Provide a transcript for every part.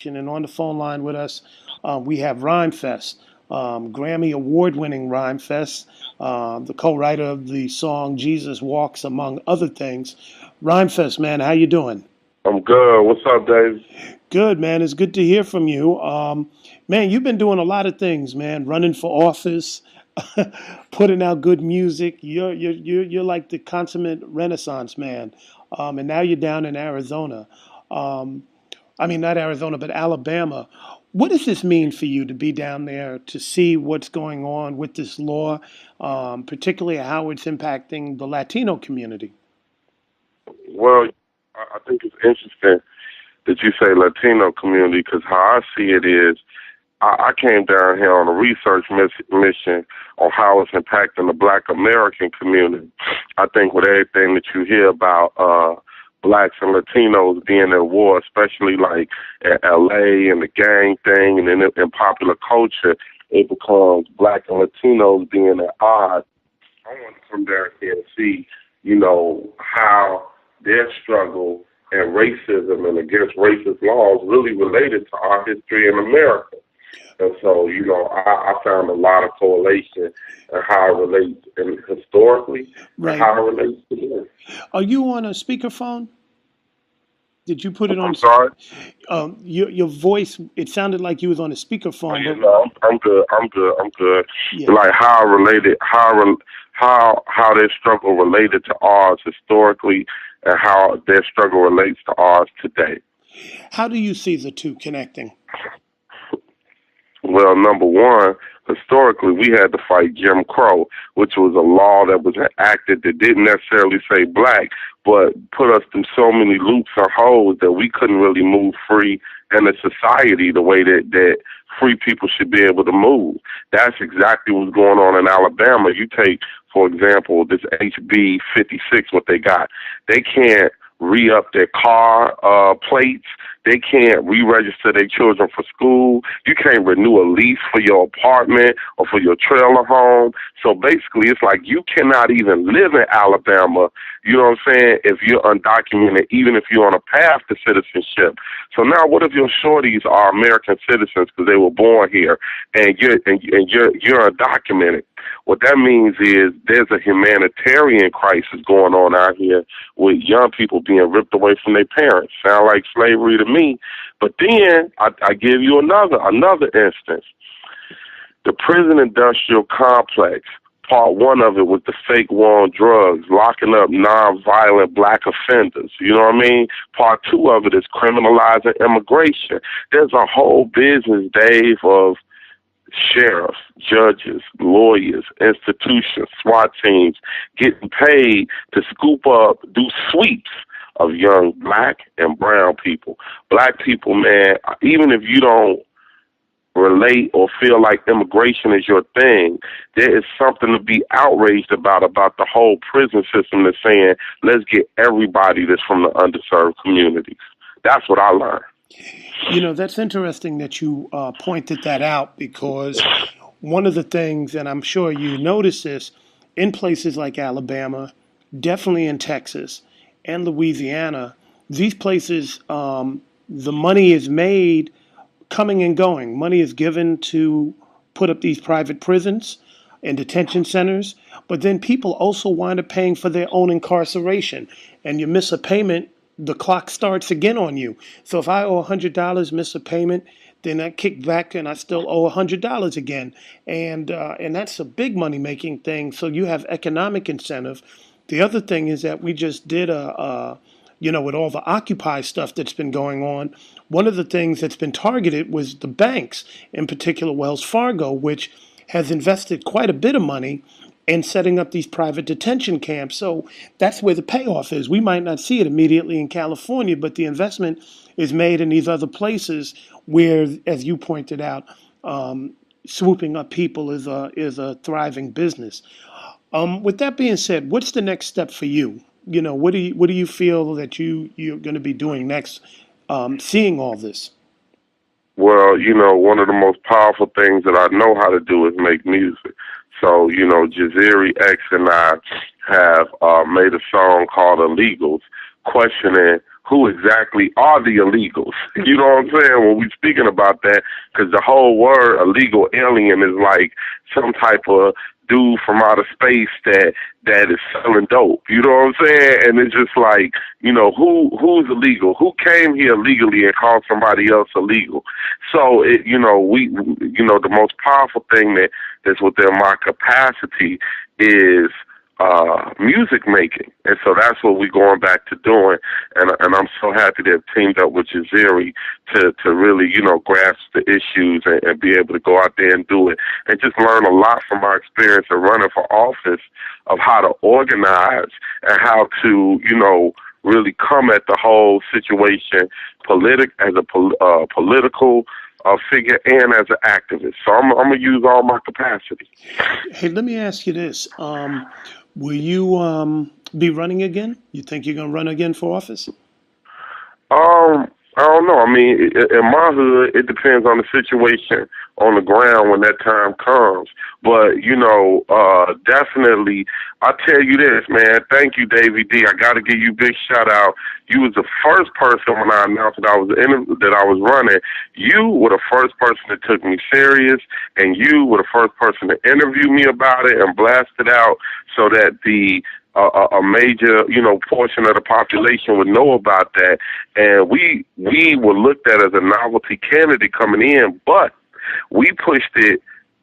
And on the phone line with us, we have Rhymefest, Grammy award-winning Rhymefest, the co-writer of the song "Jesus Walks," among other things. Rhymefest, man, how you doing? I'm good. What's up, Dave? Good, man. It's good to hear from you. Man, you've been doing a lot of things, man. Running for office, putting out good music. You're like the consummate Renaissance man. And now you're down in Arizona. Um, I mean, not Arizona, but Alabama. What does this mean for you to be down there to see what's going on with this law, particularly how it's impacting the Latino community? Well, I think it's interesting that you say Latino community because how I see it is I came down here on a research mission on how it's impacting the Black American community. I think with everything that you hear about blacks and Latinos being at war, especially like at LA and the gang thing, and then in popular culture, it becomes black and Latinos being at odds. I want to come down here and see, how their struggle and racism and against racist laws really related to our history in America. And so, I found a lot of correlation in how it relates historically and Right. how it relates to this. Are you on a speakerphone? Did you put it on? I'm sorry. Your voice, it sounded like you was on a Oh, speakerphone, yeah, but no, I'm good. I'm good. I'm good. yeah. Like how their struggle related to ours historically, and how their struggle relates to ours today. How do you see the two connecting? Well, number one, historically, we had to fight Jim Crow, which was a law that was enacted that didn't necessarily say black, but put us through so many loops and holes that we couldn't really move free in a society the way that free people should be able to move. That's exactly what's going on in Alabama. You take, for example, this HB 56, what they got. They can't re-up their car plates. They can't re-register their children for school. You can't renew a lease for your apartment or for your trailer home. So basically, it's like you cannot even live in Alabama, you know what I'm saying, if you're undocumented, even if you're on a path to citizenship. So now what if your shorties are American citizens because they were born here and you're undocumented? What that means is there's a humanitarian crisis going on out here with young people being ripped away from their parents. Sound like slavery to me. But then I give you another instance. The prison industrial complex, part one of it was the fake war on drugs, locking up nonviolent black offenders. You know what I mean? Part two of it is criminalizing immigration. There's a whole business, Dave, of sheriffs, judges, lawyers, institutions, SWAT teams getting paid to scoop up, do sweeps of young black and brown people. Black people, man, even if you don't relate or feel like immigration is your thing, there is something to be outraged about the whole prison system that's saying, let's get everybody that's from the underserved communities. That's what I learned. That's interesting that you pointed that out because one of the things, and I'm sure you notice this, in places like Alabama, definitely in Texas and Louisiana, these places, the money is made coming and going. Money is given to put up these private prisons and detention centers, but then people also wind up paying for their own incarceration. And you miss a payment, the clock starts again on you. So if I owe $100, miss a payment, then I kick back and I still owe $100 again. And that's a big money making thing. So you have economic incentive. The other thing is that we just did with all the Occupy stuff that's been going on, one of the things that's been targeted was the banks, in particular Wells Fargo, which has invested quite a bit of money in setting up these private detention camps. So that's where the payoff is. We might not see it immediately in California, but the investment is made in these other places where, as you pointed out, swooping up people is a thriving business. With that being said, what's the next step for you? What do you feel that you're going to be doing next, seeing all this? Well, one of the most powerful things that I know how to do is make music. So, Jaziri X and I have made a song called Illegals, questioning who exactly are the illegals. You know what I'm saying? When we're speaking about that, because the whole word illegal alien is like some type of dude from outer space that is selling dope. You know what I'm saying? And it's just like, who's illegal? Who came here legally and called somebody else illegal? So the most powerful thing that's within my capacity is music making, and so that's what we're going back to doing. And I'm so happy to have teamed up with Jaziri to really grasp the issues and be able to go out there and do it, and just learn a lot from our experience of running for office of how to organize and how to really come at the whole situation as a political figure and as an activist. So I'm gonna use all my capacity. Hey, let me ask you this. Will you be running again? You think you're going to run again for office? I don't know. I mean, in my hood, it depends on the situation on the ground when that time comes. But, definitely, I tell you this, man. Thank you, Davey D. I got to give you a big shout out. You was the first person when I announced that I was running. You were the first person that took me serious, and you were the first person to interview me about it and blast it out so that a major, portion of the population would know about that. And we were looked at as a novelty candidate coming in, but we pushed the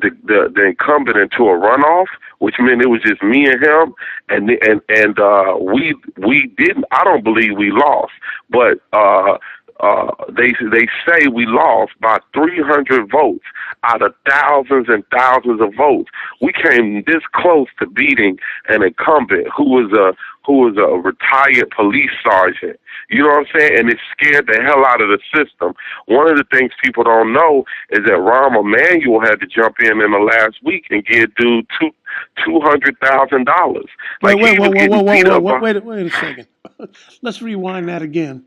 incumbent into a runoff, which meant it was just me and him, and we didn't. I don't believe we lost, but they say we lost by 300 votes out of thousands and thousands of votes. We came this close to beating an incumbent who was a retired police sergeant. You know what I'm saying? And it scared the hell out of the system. One of the things people don't know is that Rahm Emanuel had to jump in the last week and give dude $200,000. Wait a second. Let's rewind that again.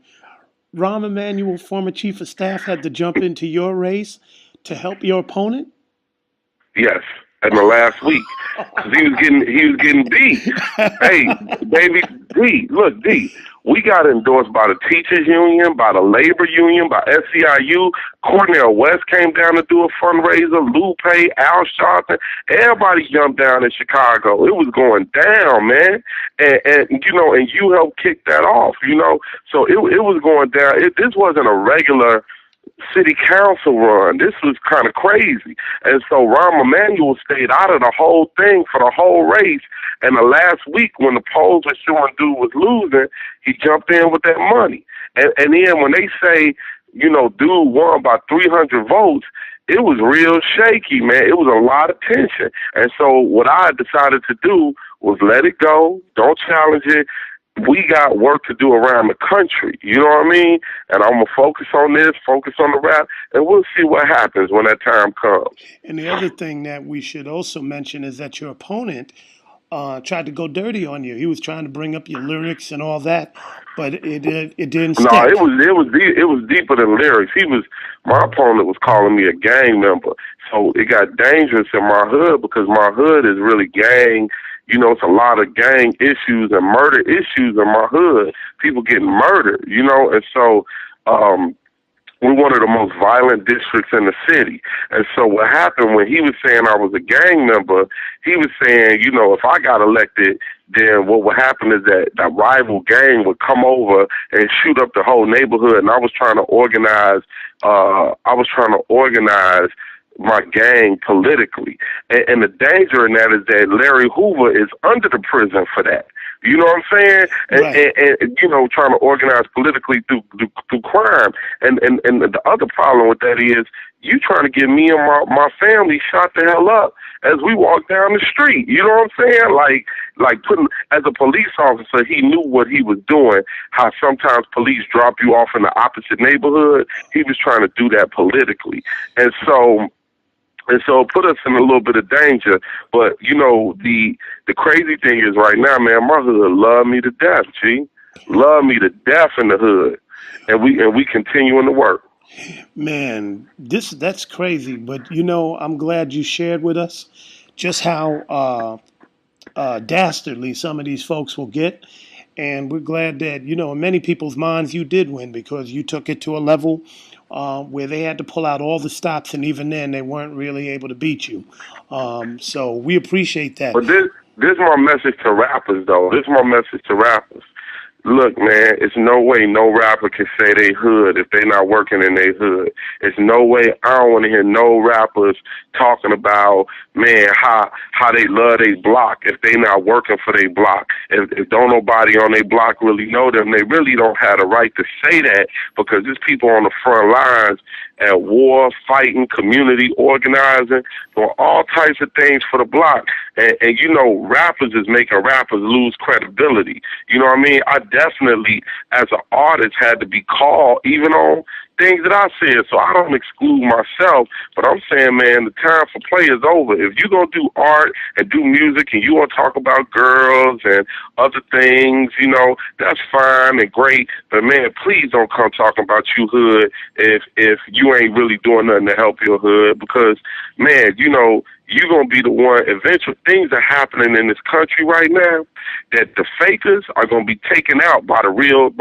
Rahm Emanuel, former chief of staff, had to jump into your race to help your opponent? Yes, in the last week. 'Cause he was getting beat. Hey, baby, D, we got endorsed by the teachers union, by the labor union, by SEIU. Cornell West came down to do a fundraiser. Lupe, Al Sharpton, everybody jumped down in Chicago. It was going down, man. And you helped kick that off, So it was going down. This wasn't a regular city council run. This was kind of crazy. And so Rahm Emanuel stayed out of the whole thing for the whole race. And the last week when the polls were showing dude was losing, he jumped in with that money. And then when they say, dude won by 300 votes, it was real shaky, man. It was a lot of tension. And so what I decided to do was let it go. Don't challenge it. We got work to do around the country, you know what I mean? And I'm going to focus on this, focus on the rap, and we'll see what happens when that time comes. And the other thing that we should also mention is that your opponent tried to go dirty on you. He was trying to bring up your lyrics and all that, but it didn't stick. No, it was deeper than lyrics. My opponent was calling me a gang member. So it got dangerous in my hood because my hood is really gang. It's a lot of gang issues and murder issues in my hood. People getting murdered, and so we're one of the most violent districts in the city. And so what happened when he was saying I was a gang member, he was saying, if I got elected, then what would happen is that rival gang would come over and shoot up the whole neighborhood. And I was trying to organize my gang politically. And the danger in that is that Larry Hoover is under the prison for that. You know what I'm saying? Right. And trying to organize politically through crime. And the other problem with that is you trying to get me and my family shot the hell up as we walk down the street. You know what I'm saying? Like putting, as a police officer, he knew what he was doing, how sometimes police drop you off in the opposite neighborhood. He was trying to do that politically. And so it put us in a little bit of danger. But, the crazy thing is right now, man, my hood love me to death, G. Love me to death in the hood. And we continuing to work. Man, that's crazy. But, I'm glad you shared with us just how dastardly some of these folks will get. And we're glad that, in many people's minds, you did win because you took it to a level where they had to pull out all the stops, and even then, they weren't really able to beat you. So we appreciate that. But this my message to rappers though. This my message to rappers. Look, man, it's no way no rapper can say they hood if they not working in their hood. It's no way I don't want to hear no rappers talking about, man, how they love their block if they not working for their block. If don't nobody on their block really know them, they really don't have the right to say that because there's people on the front lines at war, fighting, community organizing, doing all types of things for the block. And rappers is making rappers lose credibility. You know what I mean? I definitely, as an artist, had to be called, even on things that I said. So I don't exclude myself, but I'm saying, man, the time for play is over. If you're going to do art and do music and you want to talk about girls and other things, that's fine and great. But, man, please don't come talking about you hood if you ain't really doing nothing to help your hood because, man, you're going to be the one. Eventually, things are happening in this country right now that the fakers are going to be taken out by the real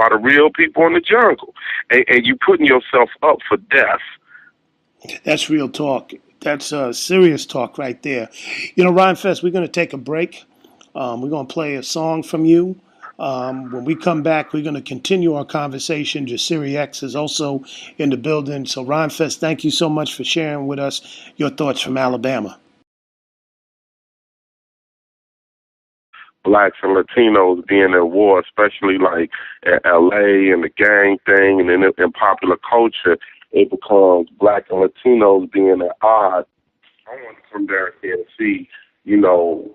people in the jungle. And you're putting yourself up for death. That's real talk. That's serious talk right there. Rhymefest, we're going to take a break. We're going to play a song from you. When we come back, we're going to continue our conversation. Jasiri X is also in the building. So, Rhymefest, thank you so much for sharing with us your thoughts from Alabama. Blacks and Latinos being at war, especially like in LA and the gang thing, and then in popular culture, it becomes Black and Latinos being at odds. I want to come down here and see,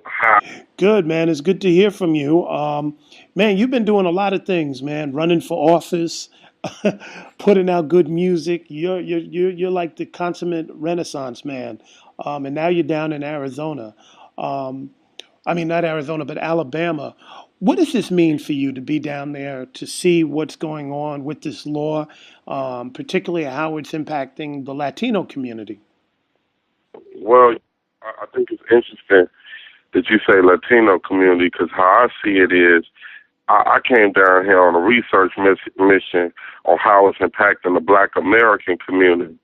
how. Good, man. It's good to hear from you. Man, you've been doing a lot of things, man. Running for office, putting out good music. You're like the consummate Renaissance man. And now you're down in Arizona. Um, I mean, not Arizona, but Alabama. What does this mean for you to be down there to see what's going on with this law, particularly how it's impacting the Latino community? Well, I think it's interesting that you say Latino community because how I see it is I came down here on a research mission on how it's impacting the Black American community.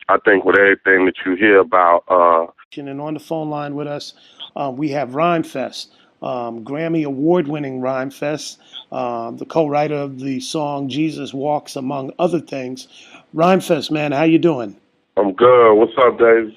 I think with everything that you hear about. And on the phone line with us, we have Rhymefest, Grammy award-winning Rhymefest, the co-writer of the song "Jesus Walks," among other things. Rhymefest, man, how you doing? I'm good. What's up, Dave?